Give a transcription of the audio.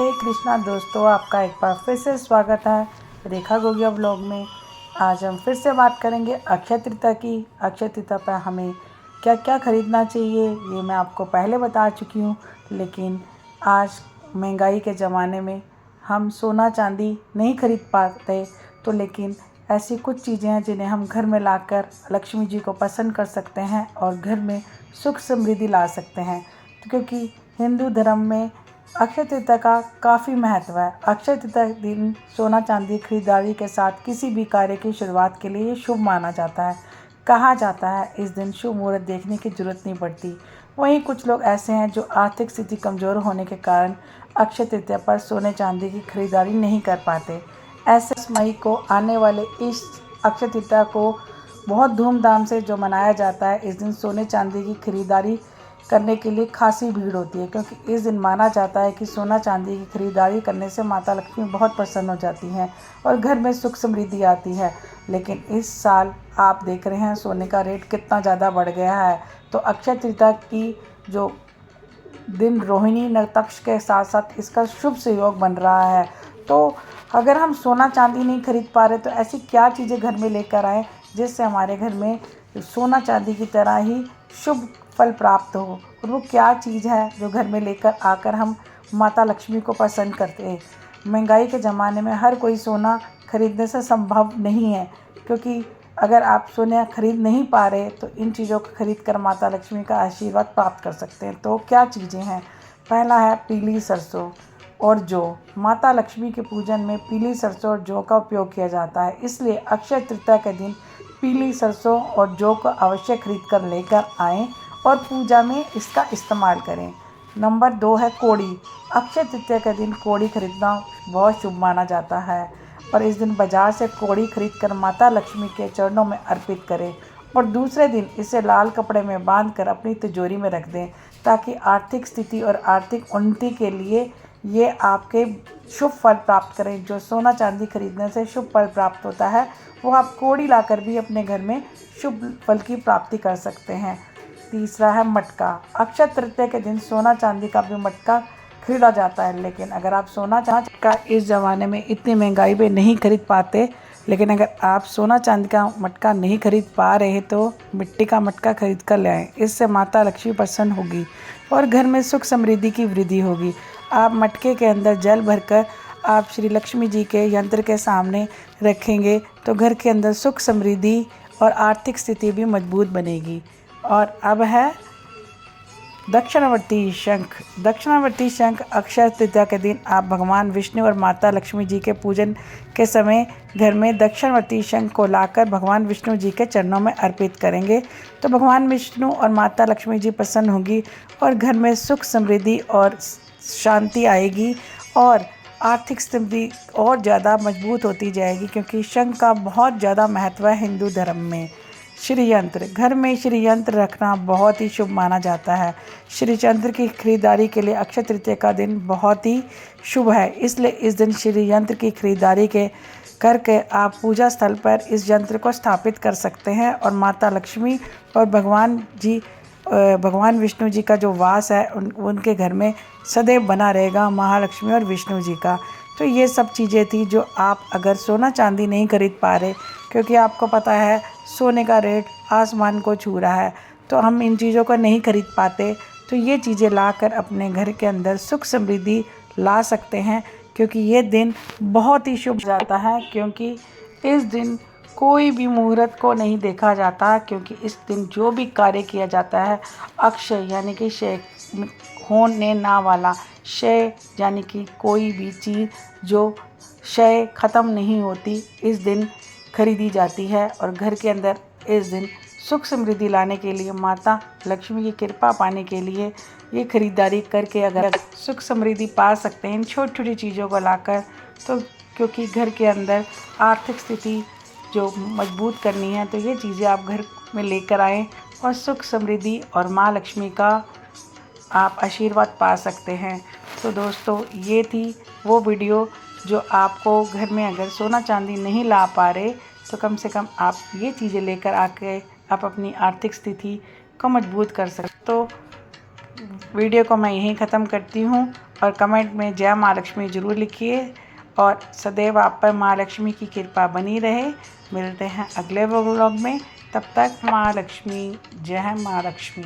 हे कृष्णा दोस्तों, आपका एक बार फिर से स्वागत है रेखा गोगिया ब्लॉग में। आज हम फिर से बात करेंगे अक्षय तृतीया की। अक्षय तृतीया पर हमें क्या क्या खरीदना चाहिए ये मैं आपको पहले बता चुकी हूँ, लेकिन आज महंगाई के ज़माने में हम सोना चांदी नहीं खरीद पाते, तो लेकिन ऐसी कुछ चीज़ें हैं जिन्हें हम घर में लाकर लक्ष्मी जी को प्रसन्न कर सकते हैं और घर में सुख समृद्धि ला सकते हैं। तो क्योंकि हिंदू धर्म में अक्षय तृतीया का काफ़ी महत्व है। अक्षय तृतीया दिन सोना चांदी खरीदारी के साथ किसी भी कार्य की शुरुआत के लिए शुभ माना जाता है। कहा जाता है इस दिन शुभ मुहूर्त देखने की जरूरत नहीं पड़ती। वहीं कुछ लोग ऐसे हैं जो आर्थिक स्थिति कमज़ोर होने के कारण अक्षय तृतीया पर सोने चांदी की खरीदारी नहीं कर पाते। ऐसे 10 मई को आने वाले इस अक्षय तृतीया को बहुत धूमधाम से जो मनाया जाता है, इस दिन सोने चांदी की खरीदारी करने के लिए खासी भीड़ होती है, क्योंकि इस दिन माना जाता है कि सोना चांदी की खरीदारी करने से माता लक्ष्मी बहुत प्रसन्न हो जाती हैं और घर में सुख समृद्धि आती है। लेकिन इस साल आप देख रहे हैं सोने का रेट कितना ज़्यादा बढ़ गया है। तो अक्षय तृतीया की जो दिन रोहिणी नक्षत्र के साथ साथ इसका शुभ संयोग बन रहा है। तो अगर हम सोना चांदी नहीं खरीद पा रहे तो ऐसी क्या चीज़ें घर में लेकर आएँ जिससे हमारे घर में सोना चांदी की तरह ही शुभ फल प्राप्त हो। और वो क्या चीज़ है जो घर में लेकर आकर हम माता लक्ष्मी को प्रसन्न करते हैं। महंगाई के ज़माने में हर कोई सोना खरीदने से संभव नहीं है, क्योंकि अगर आप सोना खरीद नहीं पा रहे तो इन चीज़ों को खरीद कर माता लक्ष्मी का आशीर्वाद प्राप्त कर सकते हैं। तो क्या चीज़ें हैं? पहला है पीली सरसों और जौ। माता लक्ष्मी के पूजन में पीली सरसों और जौ का उपयोग किया जाता है, इसलिए अक्षय तृतीया के दिन पीली सरसों और जौ को अवश्य खरीद कर लेकर आएँ और पूजा में इसका इस्तेमाल करें। नंबर 2 है कोड़ी। अक्षय तृतीया के दिन कोड़ी खरीदना बहुत शुभ माना जाता है और इस दिन बाजार से कोड़ी खरीद कर माता लक्ष्मी के चरणों में अर्पित करें और दूसरे दिन इसे लाल कपड़े में बांधकर अपनी तिजोरी में रख दें, ताकि आर्थिक स्थिति और आर्थिक उन्नति के लिए ये आपके शुभ फल प्राप्त करें। जो सोना चांदी खरीदने से शुभ फल प्राप्त होता है, वो आप कोड़ी लाकर भी अपने घर में शुभ फल की प्राप्ति कर सकते हैं। तीसरा है मटका। अक्षय तृतीया के दिन सोना चांदी का भी मटका खरीदा जाता है, लेकिन अगर आप सोना चांदी का इस ज़माने में इतनी महंगाई में नहीं खरीद पाते, लेकिन अगर आप सोना चांदी का मटका नहीं खरीद पा रहे तो मिट्टी का मटका खरीद कर ले आएँ। इससे माता लक्ष्मी प्रसन्न होगी और घर में सुख समृद्धि की वृद्धि होगी। आप मटके के अंदर जल भरकर आप श्री लक्ष्मी जी के यंत्र के सामने रखेंगे तो घर के अंदर सुख समृद्धि और आर्थिक स्थिति भी मजबूत बनेगी। और अब है दक्षिणावर्ती शंख। दक्षिणावर्ती शंख अक्षय तृतीया के दिन आप भगवान विष्णु और माता लक्ष्मी जी के पूजन के समय घर में दक्षिणावर्ती शंख को लाकर भगवान विष्णु जी के चरणों में अर्पित करेंगे तो भगवान विष्णु और माता लक्ष्मी जी प्रसन्न होगी और घर में सुख समृद्धि और शांति आएगी और आर्थिक स्थिति और ज़्यादा मजबूत होती जाएगी, क्योंकि शंख का बहुत ज़्यादा महत्व है हिंदू धर्म में। श्री यंत्र। घर में श्री यंत्र रखना बहुत ही शुभ माना जाता है। श्री यंत्र की खरीदारी के लिए अक्षय तृतीया का दिन बहुत ही शुभ है, इसलिए इस दिन श्री यंत्र की खरीदारी करके आप पूजा स्थल पर इस यंत्र को स्थापित कर सकते हैं और माता लक्ष्मी और भगवान विष्णु जी का जो वास है उनके घर में सदैव बना रहेगा, महालक्ष्मी और विष्णु जी का। तो ये सब चीज़ें थी जो आप अगर सोना चांदी नहीं खरीद पा रहे, क्योंकि आपको पता है सोने का रेट आसमान को छू रहा है, तो हम इन चीज़ों को नहीं खरीद पाते, तो ये चीज़ें लाकर अपने घर के अंदर सुख समृद्धि ला सकते हैं। क्योंकि ये दिन बहुत ही शुभ जाता है, क्योंकि इस दिन कोई भी मुहूर्त को नहीं देखा जाता, क्योंकि इस दिन जो भी कार्य किया जाता है अक्षय यानी कि क्षय होने ना वाला, क्षय यानी कि कोई भी चीज़ जो क्षय ख़त्म नहीं होती, इस दिन खरीदी जाती है और घर के अंदर इस दिन सुख समृद्धि लाने के लिए, माता लक्ष्मी की कृपा पाने के लिए ये खरीदारी करके अगर सुख समृद्धि पा सकते हैं इन छोटी छोटी चीज़ों को लाकर, तो क्योंकि घर के अंदर आर्थिक स्थिति जो मजबूत करनी है, तो ये चीज़ें आप घर में लेकर आएँ और सुख समृद्धि और माँ लक्ष्मी का आप आशीर्वाद पा सकते हैं। तो दोस्तों, ये थी वो वीडियो जो आपको घर में अगर सोना चांदी नहीं ला पा रहे तो कम से कम आप ये चीज़ें लेकर आके आप अपनी आर्थिक स्थिति को मजबूत कर सकते। तो वीडियो को मैं यहीं ख़त्म करती हूँ और कमेंट में जय माँ लक्ष्मी ज़रूर लिखिए और सदैव आप पर माँ लक्ष्मी की कृपा बनी रहे। मिलते हैं अगले व्लॉग में, तब तक माँ लक्ष्मी, जय माँ लक्ष्मी।